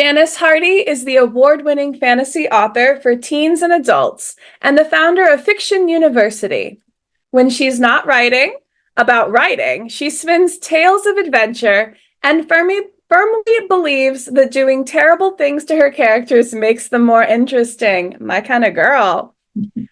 Janice Hardy is the award-winning fantasy author for teens and adults and the founder of Fiction University. When she's not writing about writing, she spins tales of adventure and firmly believes that doing terrible things to her characters makes them more interesting. My kind of girl.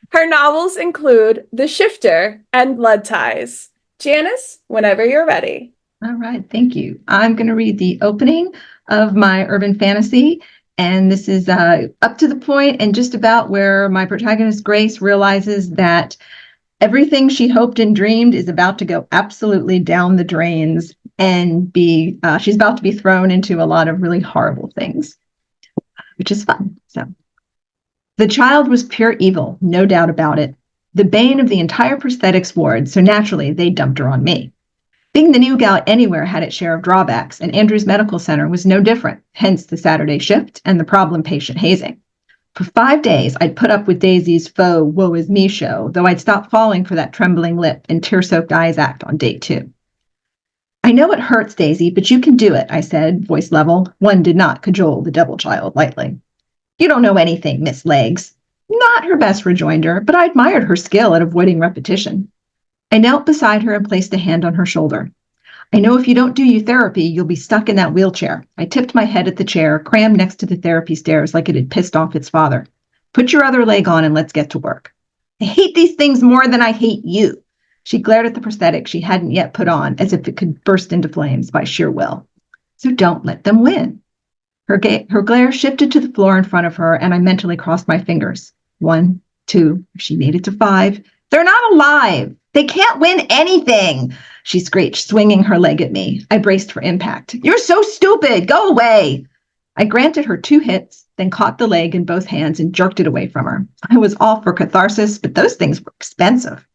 Her novels include The Shifter and Blood Ties. Janice, whenever you're ready. All right, thank you. I'm going to read the opening of my urban fantasy, and this is up to the point and just about where my protagonist Grace realizes that everything she hoped and dreamed is about to go absolutely down the drains and she's about to be thrown into a lot of really horrible things, which is fun. So, the child was pure evil, no doubt about it. The bane of the entire prosthetics ward, so naturally they dumped her on me. Being the new gal anywhere had its share of drawbacks, and Andrew's Medical Center was no different, hence the Saturday shift and the problem patient hazing. For 5 days, I'd put up with Daisy's faux woe is me show, though I'd stopped falling for that trembling lip and tear-soaked eyes act on day 2. I know it hurts, Daisy, but you can do it, I said, voice level. One did not cajole the devil child lightly. You don't know anything, Miss Legs. Not her best rejoinder, but I admired her skill at avoiding repetition. I knelt beside her and placed a hand on her shoulder. I know if you don't do your therapy, you'll be stuck in that wheelchair. I tipped my head at the chair, crammed next to the therapy stairs like it had pissed off its father. Put your other leg on and let's get to work. I hate these things more than I hate you. She glared at the prosthetic she hadn't yet put on as if it could burst into flames by sheer will. So don't let them win. Her glare shifted to the floor in front of her, and I mentally crossed my fingers. 1, 2, if she made it to 5. They're not alive. They can't win anything, she screeched, swinging her leg at me. I braced for impact. You're so stupid. Go away. I granted her 2 hits, then caught the leg in both hands and jerked it away from her. I was all for catharsis, but those things were expensive.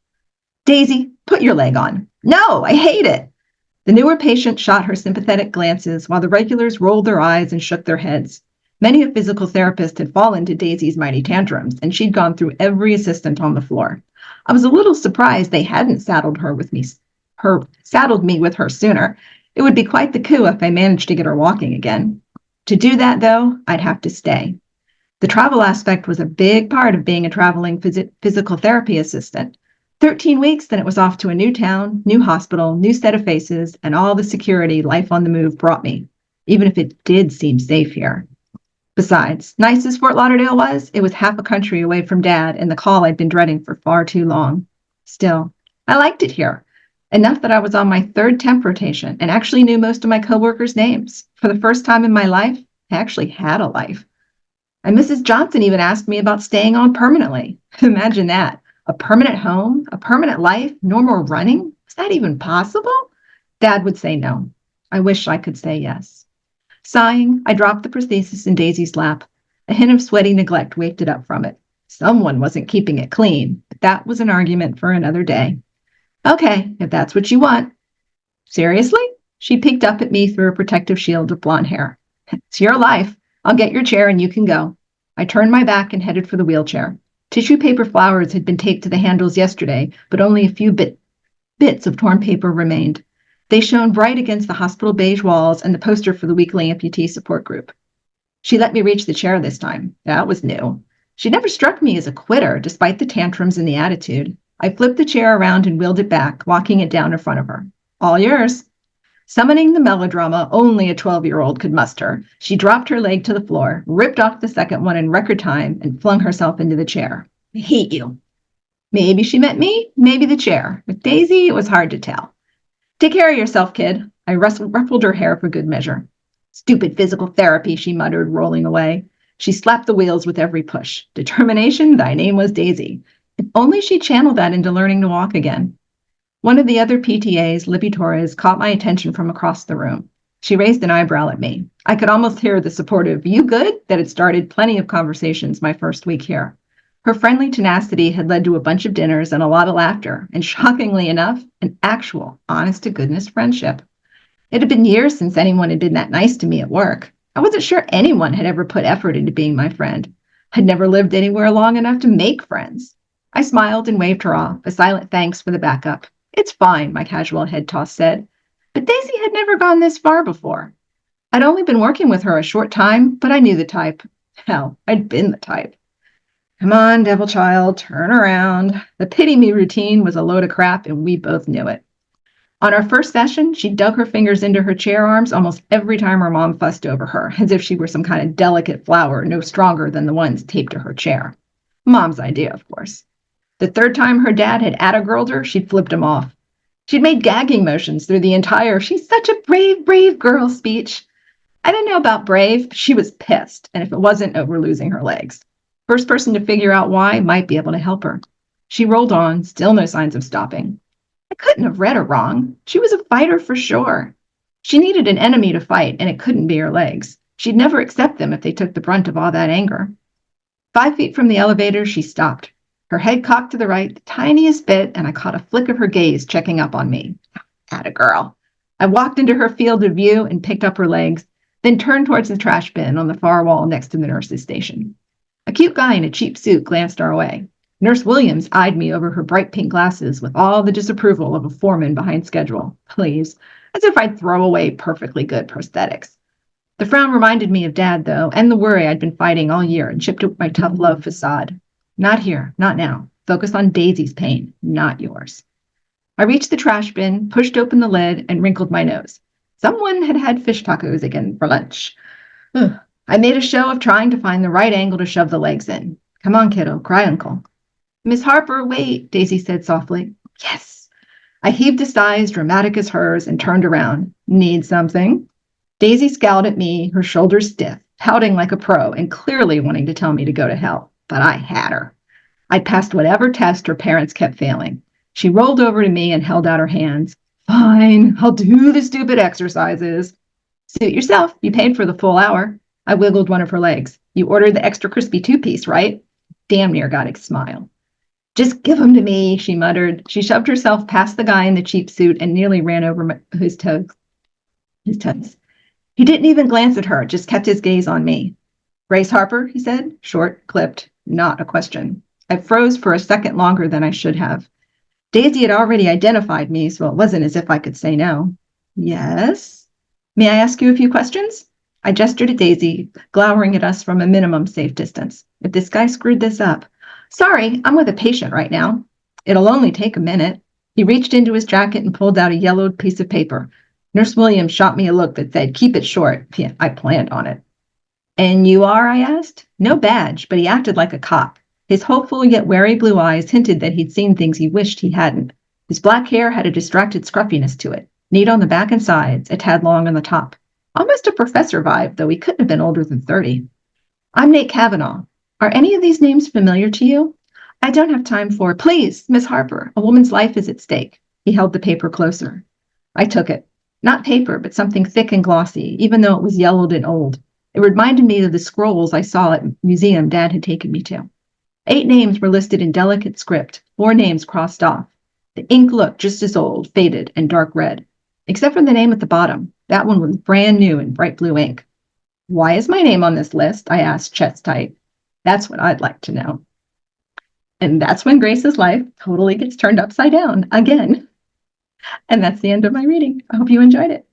Daisy, put your leg on. No, I hate it. The newer patient shot her sympathetic glances while the regulars rolled their eyes and shook their heads. Many a physical therapist had fallen to Daisy's mighty tantrums, and she'd gone through every assistant on the floor. I was a little surprised they hadn't saddled me with her sooner. It would be quite the coup if I managed to get her walking again. To do that, though, I'd have to stay. The travel aspect was a big part of being a traveling physical therapy assistant. 13 weeks, then it was off to a new town, new hospital, new set of faces, and all the security life on the move brought me, even if it did seem safe here. Besides, nice as Fort Lauderdale was, it was half a country away from Dad and the call I'd been dreading for far too long. Still, I liked it here, enough that I was on my 3rd temp rotation and actually knew most of my coworkers' names. For the first time in my life, I actually had a life. And Mrs. Johnson even asked me about staying on permanently. Imagine that. A permanent home, a permanent life, no more running? Was that even possible? Dad would say no. I wish I could say yes. Sighing, I dropped the prosthesis in Daisy's lap. A hint of sweaty neglect wafted up from it. Someone wasn't keeping it clean, but that was an argument for another day. Okay, if that's what you want. Seriously? She peeked up at me through a protective shield of blonde hair. It's your life. I'll get your chair and you can go. I turned my back and headed for the wheelchair. Tissue paper flowers had been taped to the handles yesterday, but only a few bits of torn paper remained. They shone bright against the hospital beige walls and the poster for the weekly amputee support group. She let me reach the chair this time. That was new. She never struck me as a quitter, despite the tantrums and the attitude. I flipped the chair around and wheeled it back, walking it down in front of her. All yours. Summoning the melodrama only a 12-year-old could muster, she dropped her leg to the floor, ripped off the second one in record time, and flung herself into the chair. I hate you. Maybe she meant me, maybe the chair. With Daisy, it was hard to tell. Take care of yourself, kid. I ruffled her hair for good measure. Stupid physical therapy, she muttered, rolling away. She slapped the wheels with every push. Determination, thy name was Daisy. If only she channeled that into learning to walk again. One of the other PTAs, Libby Torres, caught my attention from across the room. She raised an eyebrow at me. I could almost hear the supportive, "You good?" that had started plenty of conversations my first week here. Her friendly tenacity had led to a bunch of dinners and a lot of laughter, and shockingly enough, an actual, honest-to-goodness friendship. It had been years since anyone had been that nice to me at work. I wasn't sure anyone had ever put effort into being my friend. I'd never lived anywhere long enough to make friends. I smiled and waved her off, a silent thanks for the backup. It's fine, my casual head toss said. But Daisy had never gone this far before. I'd only been working with her a short time, but I knew the type. Hell, I'd been the type. Come on, devil child, turn around. The pity me routine was a load of crap, and we both knew it. On our first session, she dug her fingers into her chair arms almost every time her mom fussed over her, as if she were some kind of delicate flower no stronger than the ones taped to her chair. Mom's idea, of course. The third time her dad had atta-girled her, she'd flipped him off. She'd made gagging motions through the entire "she's such a brave, brave girl" speech. I didn't know about brave. She was pissed, and if it wasn't over losing her legs. First person to figure out why might be able to help her. She rolled on, still no signs of stopping. I couldn't have read her wrong. She was a fighter for sure. She needed an enemy to fight, and it couldn't be her legs. She'd never accept them if they took the brunt of all that anger. 5 feet from the elevator, she stopped. Her head cocked to the right, the tiniest bit, and I caught a flick of her gaze checking up on me. Atta girl. I walked into her field of view and picked up her legs, then turned towards the trash bin on the far wall next to the nurse's station. A cute guy in a cheap suit glanced our way. Nurse Williams eyed me over her bright pink glasses with all the disapproval of a foreman behind schedule. Please, as if I'd throw away perfectly good prosthetics. The frown reminded me of Dad, though, and the worry I'd been fighting all year and chipped at my tough love facade. Not here, not now. Focus on Daisy's pain, not yours. I reached the trash bin, pushed open the lid, and wrinkled my nose. Someone had had fish tacos again for lunch. Ugh. I made a show of trying to find the right angle to shove the legs in. Come on, kiddo, cry uncle. Miss Harper, wait, Daisy said softly. Yes. I heaved a sigh as dramatic as hers and turned around. Need something? Daisy scowled at me, her shoulders stiff, pouting like a pro and clearly wanting to tell me to go to hell. But I had her. I passed whatever test her parents kept failing. She rolled over to me and held out her hands. Fine, I'll do the stupid exercises. Suit yourself. You paid for the full hour. I wiggled one of her legs. You ordered the extra crispy 2-piece, right? Damn near got a smile. Just give them to me, she muttered. She shoved herself past the guy in the cheap suit and nearly ran over his toes. He didn't even glance at her, just kept his gaze on me. Grace Harper, he said, short, clipped, not a question. I froze for a second longer than I should have. Daisy had already identified me, so it wasn't as if I could say no. Yes? May I ask you a few questions? I gestured at Daisy, glowering at us from a minimum safe distance. If this guy screwed this up. Sorry, I'm with a patient right now. It'll only take a minute. He reached into his jacket and pulled out a yellowed piece of paper. Nurse Williams shot me a look that said, keep it short. Yeah, I planned on it. And you are, I asked. No badge, but he acted like a cop. His hopeful yet wary blue eyes hinted that he'd seen things he wished he hadn't. His black hair had a distracted scruffiness to it, neat on the back and sides, a tad long on the top. Almost a professor vibe, though he couldn't have been older than 30. I'm Nate Kavanaugh. Are any of these names familiar to you? I don't have time for, please, Miss Harper, a woman's life is at stake. He held the paper closer. I took it. Not paper, but something thick and glossy, even though it was yellowed and old. It reminded me of the scrolls I saw at a museum Dad had taken me to. 8 names were listed in delicate script, 4 names crossed off. The ink looked just as old, faded, and dark red, except for the name at the bottom. That one was brand new in bright blue ink. Why is my name on this list? I asked, chest tight. That's what I'd like to know. And that's when Grace's life totally gets turned upside down again. And that's the end of my reading. I hope you enjoyed it.